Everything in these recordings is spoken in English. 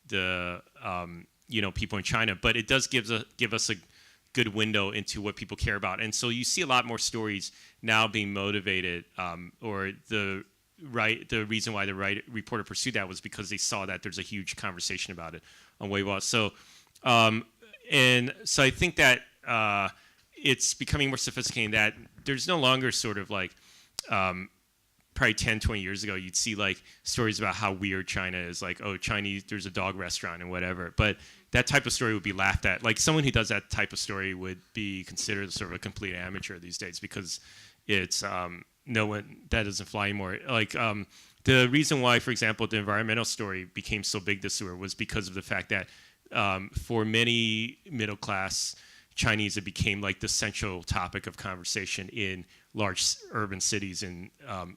the people in China, but it does give us a good window into what people care about. And so you see a lot more stories now being motivated, or the reason why the right reporter pursued that was because they saw that there's a huge conversation about it on Weibo. So, and so I think that it's becoming more sophisticated, that there's no longer sort of like, probably 10, 20 years ago, you'd see like stories about how weird China is, like, oh, Chinese, there's a dog restaurant and whatever. But that type of story would be laughed at. Like, someone who does that type of story would be considered sort of a complete amateur these days, because it's that doesn't fly anymore. Like, the reason why, for example, the environmental story became so big this year was because of the fact that for many middle class Chinese, it became like the central topic of conversation in large urban cities in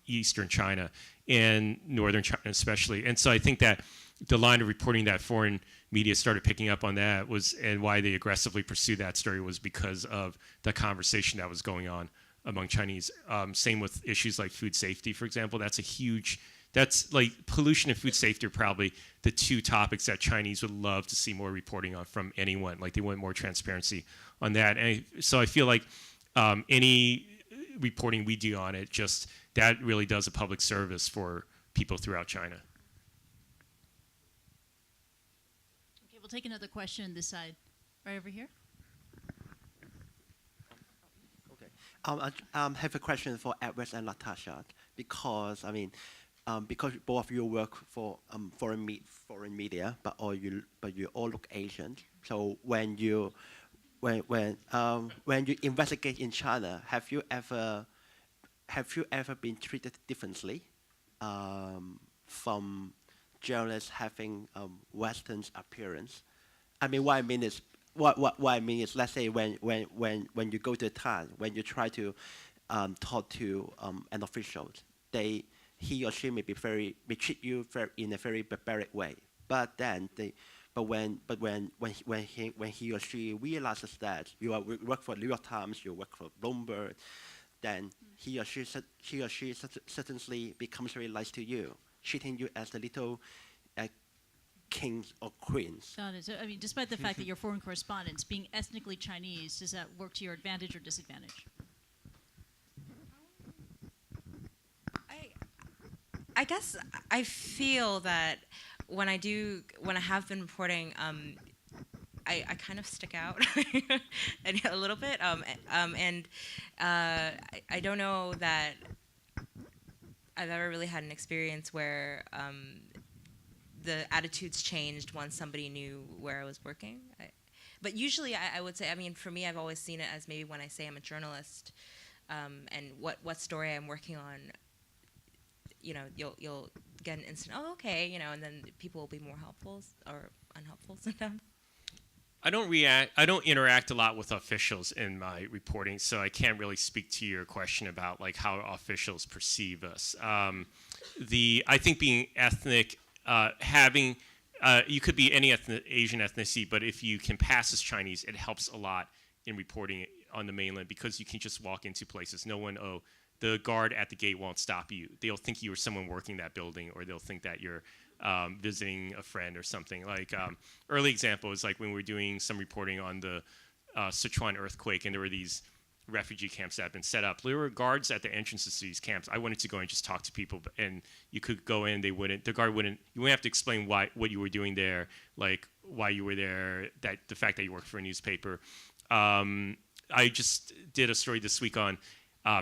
eastern China and northern China especially. And so I think that the line of reporting that foreign media started picking up on that was, and why they aggressively pursued that story, was because of the conversation that was going on among Chinese. Same with issues like food safety, for example. That's like pollution and food safety are probably the two topics that Chinese would love to see more reporting on from anyone. Like, they want more transparency on that. And so I feel like any reporting we do on it, just that really does a public service for people throughout China. Okay, we'll take another question on this side, right over here. Okay, I have a question for Edward and Natasha, because because both of you work for foreign media, but you all look Asian. So when you investigate in China, have you ever been treated differently from journalists having Western appearance? I mean, what I mean is, let's say when you go to a town, when you try to talk to an official, he or she may treat you in a very barbaric way. But when he or she realizes that you work for New York Times, you work for Bloomberg, then he or she certainly becomes very nice to you, treating you as the little kings or queens. Got it. So, I mean, despite the fact that you're foreign correspondents, being ethnically Chinese, does that work to your advantage or disadvantage? I guess I feel that when I have been reporting, I kind of stick out a little bit, and I don't know that I've ever really had an experience where the attitudes changed once somebody knew where I was working. But usually I would say, I mean, for me, I've always seen it as maybe when I say I'm a journalist, and what story I'm working on, you'll get an instant, oh, okay, and then people will be more helpful or unhelpful sometimes. I don't interact a lot with officials in my reporting, so I can't really speak to your question about like how officials perceive us. I think being ethnic, you could be any Asian ethnicity, but if you can pass as Chinese, it helps a lot in reporting on the mainland, because you can just walk into places. The guard at the gate won't stop you. They'll think you were someone working that building, or they'll think that you're visiting a friend or something. Like, early example is like when we were doing some reporting on the Sichuan earthquake, and there were these refugee camps that had been set up. There were guards at the entrances to these camps. I wanted to go and just talk to people, and you could go in, the guard wouldn't, you wouldn't have to explain what you were doing there, like why you were there, the fact that you worked for a newspaper. I just did a story this week on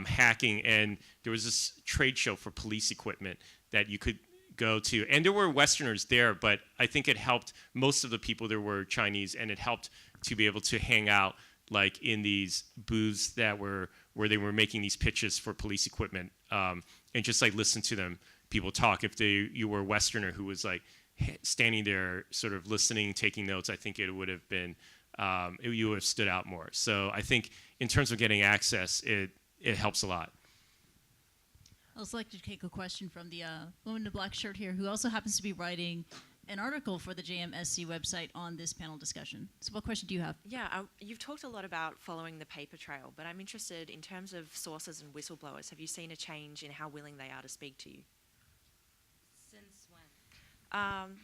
hacking, and there was this trade show for police equipment that you could go to, and there were Westerners there, but I think it helped. Most of the people there were Chinese, and it helped to be able to hang out like in these booths where they were making these pitches for police equipment, and just like listen to them people talk. If you were a Westerner who was like standing there sort of listening, taking notes, I think it would have been you would have stood out more. So I think in terms of getting access, it helps a lot. I'd also like to take a question from the woman in the black shirt here, who also happens to be writing an article for the JMSC website on this panel discussion. So what question do you have? Yeah, you've talked a lot about following the paper trail, but I'm interested in terms of sources and whistleblowers. Have you seen a change in how willing they are to speak to you? Since when?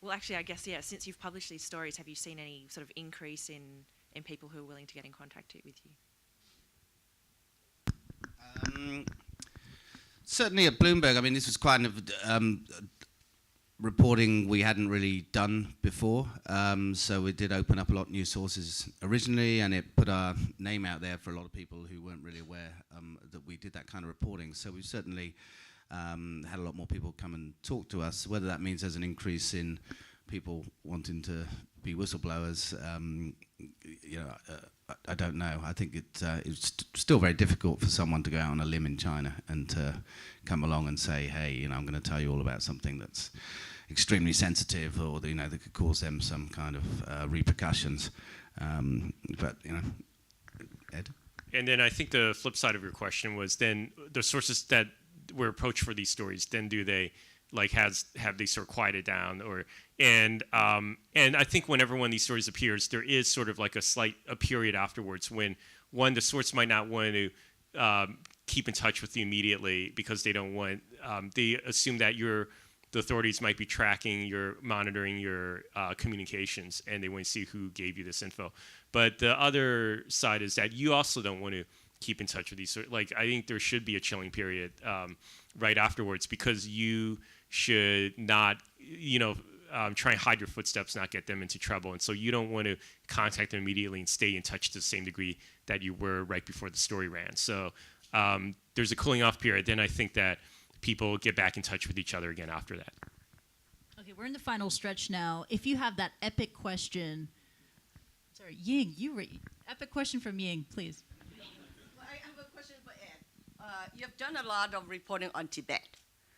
Well, actually, I guess, yeah, since you've published these stories, have you seen any sort of increase in people who are willing to get in contact with you? Certainly at Bloomberg, I mean, this was kind of reporting we hadn't really done before. So we did open up a lot of new sources originally, and it put our name out there for a lot of people who weren't really aware that we did that kind of reporting. So we certainly had a lot more people come and talk to us. Whether that means there's an increase in people wanting to be whistleblowers, I don't know. I think it's still very difficult for someone to go out on a limb in China and to come along and say, hey, I'm going to tell you all about something that's extremely sensitive, or that could cause them some kind of repercussions. But Ed? And then I think the flip side of your question was then the sources that were approached for these stories, then do they have they sort of quieted down, and I think whenever one of these stories appears, there is sort of like a period afterwards when the source might not want to keep in touch with you immediately because they don't want they assume that the authorities might be monitoring your communications, and they want to see who gave you this info. But the other side is that you also don't want to keep in touch with these. I think there should be a chilling period right afterwards, because you should not, try and hide your footsteps, not get them into trouble. And so you don't want to contact them immediately and stay in touch to the same degree that you were right before the story ran. So there's a cooling off period. Then I think that people get back in touch with each other again after that. Okay, we're in the final stretch now. If you have that epic question, sorry, Ying, epic question from Ying, please. Well, I have a question for Ed. You have done a lot of reporting on Tibet.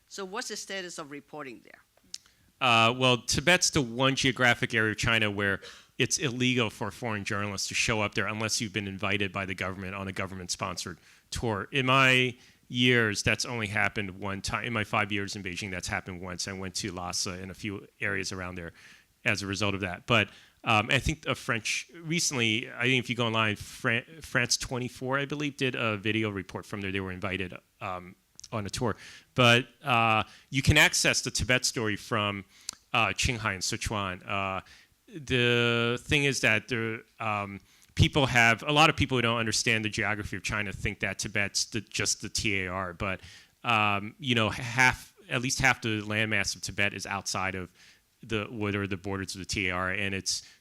So what's the status of reporting there? Well, Tibet's the one geographic area of China where it's illegal for foreign journalists to show up there unless you've been invited by the government on a government-sponsored tour. In my years, that's only happened one time. In my 5 years in Beijing, that's happened once. I went to Lhasa and a few areas around there as a result of that. But I think recently, I think if you go online, France 24, I believe, did a video report from there. They were invited on a tour. But you can access the Tibet story from Qinghai and Sichuan. The thing is that a lot of people who don't understand the geography of China think that Tibet's just the TAR, but at least half the landmass of Tibet is outside of what are the borders of the TAR, and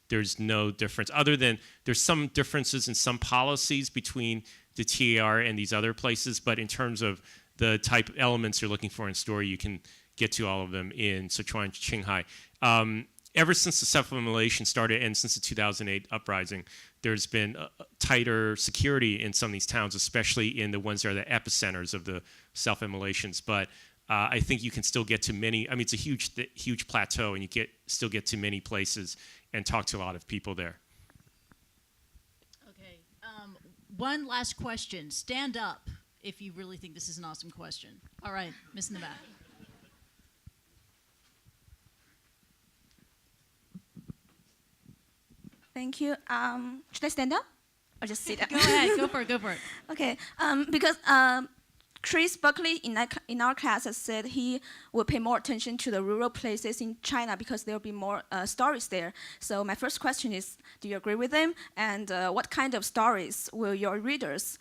there's no difference other than there's some differences in some policies between the TAR and these other places, but in terms of the type of elements you're looking for in story, you can get to all of them in Sichuan and Qinghai. Ever since the self-immolation started and since the 2008 uprising, there's been tighter security in some of these towns, especially in the ones that are the epicenters of the self-immolations. But I think you can still get to many. I mean, it's a huge plateau, and you still get to many places and talk to a lot of people there. Okay. One last question. Stand up if you really think this is an awesome question. All right, Miss in the back. Thank you. Should I stand up or just sit down? Go ahead. Go for it. Okay. Because Chris Buckley in our class has said he will pay more attention to the rural places in China because there will be more stories there. So my first question is, do you agree with him? And what kind of stories will your readers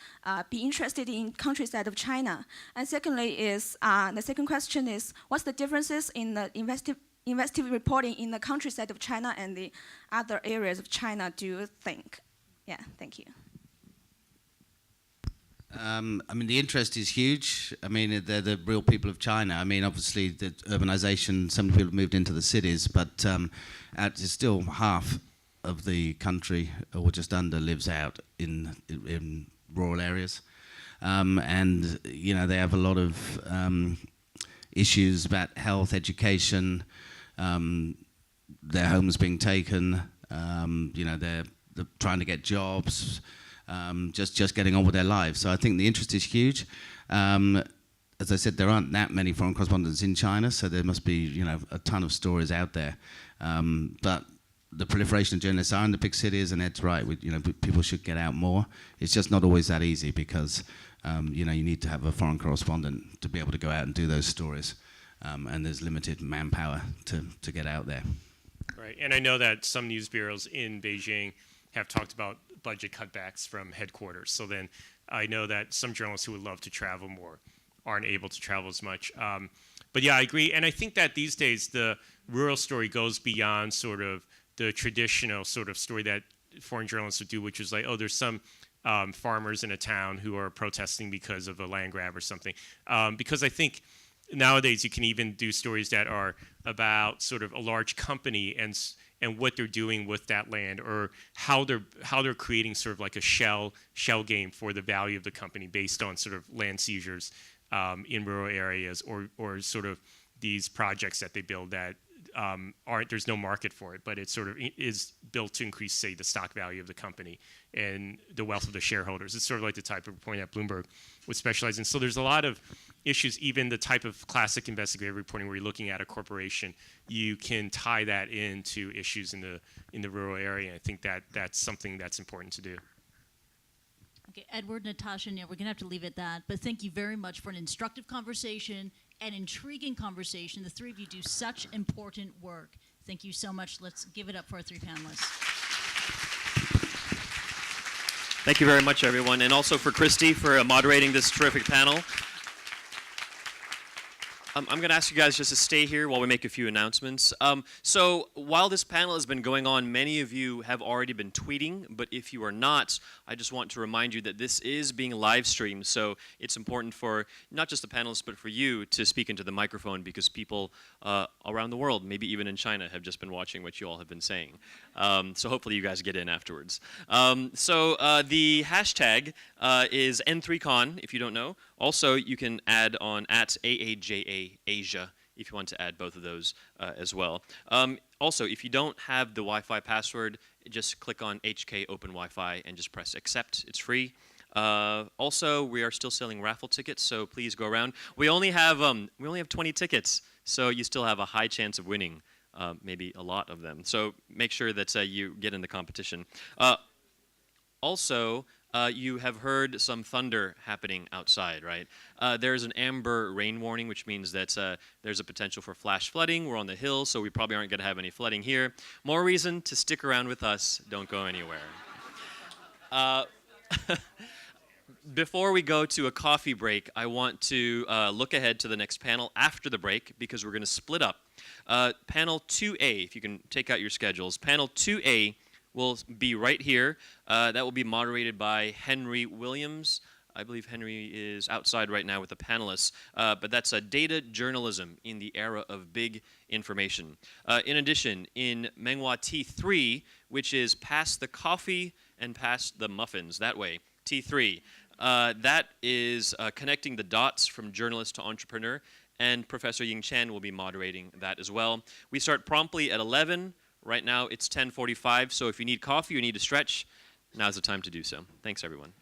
be interested in countryside of China? And secondly is, the second question is, what's the differences in the investigative reporting in the countryside of China and the other areas of China, do you think? Yeah, thank you. I mean, the interest is huge. I mean, they're the real people of China. I mean, obviously, the urbanization, some people have moved into the cities, but it's still half of the country, or just under, lives out in rural areas. And, they have a lot of issues about health, education, their homes being taken, they're trying to get jobs, just getting on with their lives. So I think the interest is huge. As I said, there aren't that many foreign correspondents in China, so there must be, a ton of stories out there. But the proliferation of journalists are in the big cities, and Ed's right. People should get out more. It's just not always that easy because, you need to have a foreign correspondent to be able to go out and do those stories. And there's limited manpower to get out there. Right, and I know that some news bureaus in Beijing have talked about budget cutbacks from headquarters. So then I know that some journalists who would love to travel more aren't able to travel as much. But yeah, I agree. And I think that these days the rural story goes beyond sort of the traditional sort of story that foreign journalists would do, which is like, oh, there's some farmers in a town who are protesting because of a land grab or something. Because I think nowadays you can even do stories that are about sort of a large company and what they're doing with that land, or how they're creating sort of like a shell game for the value of the company based on sort of land seizures in rural areas, or sort of these projects that they build that there's no market for it, but it sort of is built to increase, say, the stock value of the company and the wealth of the shareholders. It's sort of like the type of reporting that Bloomberg would specialize in. So there's a lot of issues, even the type of classic investigative reporting where you're looking at a corporation, you can tie that into issues in the rural area. I think that's something that's important to do. Okay, Edward, Natasha, and we're going to have to leave it at that. But thank you very much for an instructive conversation, an intriguing conversation. The three of you do such important work. Thank you so much. Let's give it up for our three panelists. Thank you very much, everyone, and also for Christy for moderating this terrific panel. I'm going to ask you guys just to stay here while we make a few announcements. So while this panel has been going on, many of you have already been tweeting, but if you are not, I just want to remind you that this is being live streamed, so it's important for not just the panelists, but for you to speak into the microphone, because people around the world, maybe even in China, have just been watching what you all have been saying. So hopefully you guys get in afterwards. The hashtag is N3Con, if you don't know. Also, you can add on at AAJA Asia if you want to add both of those as well. Also, if you don't have the Wi-Fi password, just click on HK Open Wi-Fi and just press accept. It's free. Also, we are still selling raffle tickets, so please go around. We only have 20 tickets, so you still have a high chance of winning, maybe a lot of them. So make sure that you get in the competition. Also, you have heard some thunder happening outside, right? There's an amber rain warning, which means that there's a potential for flash flooding. We're on the hill, so we probably aren't going to have any flooding here. More reason to stick around with us. Don't go anywhere. Before we go to a coffee break, I want to look ahead to the next panel after the break, because we're going to split up. Panel 2A, if you can take out your schedules. Panel 2A will be right here. That will be moderated by Henry Williams. I believe Henry is outside right now with the panelists. But that's data journalism in the era of big information. In addition, in Menghua T3, which is past the coffee and past the muffins, that way, T3, that is connecting the dots from journalist to entrepreneur, and Professor Ying Chen will be moderating that as well. We start promptly at 11. Right now it's 10:45, so if you need coffee or need to stretch, now's the time to do so. Thanks, everyone.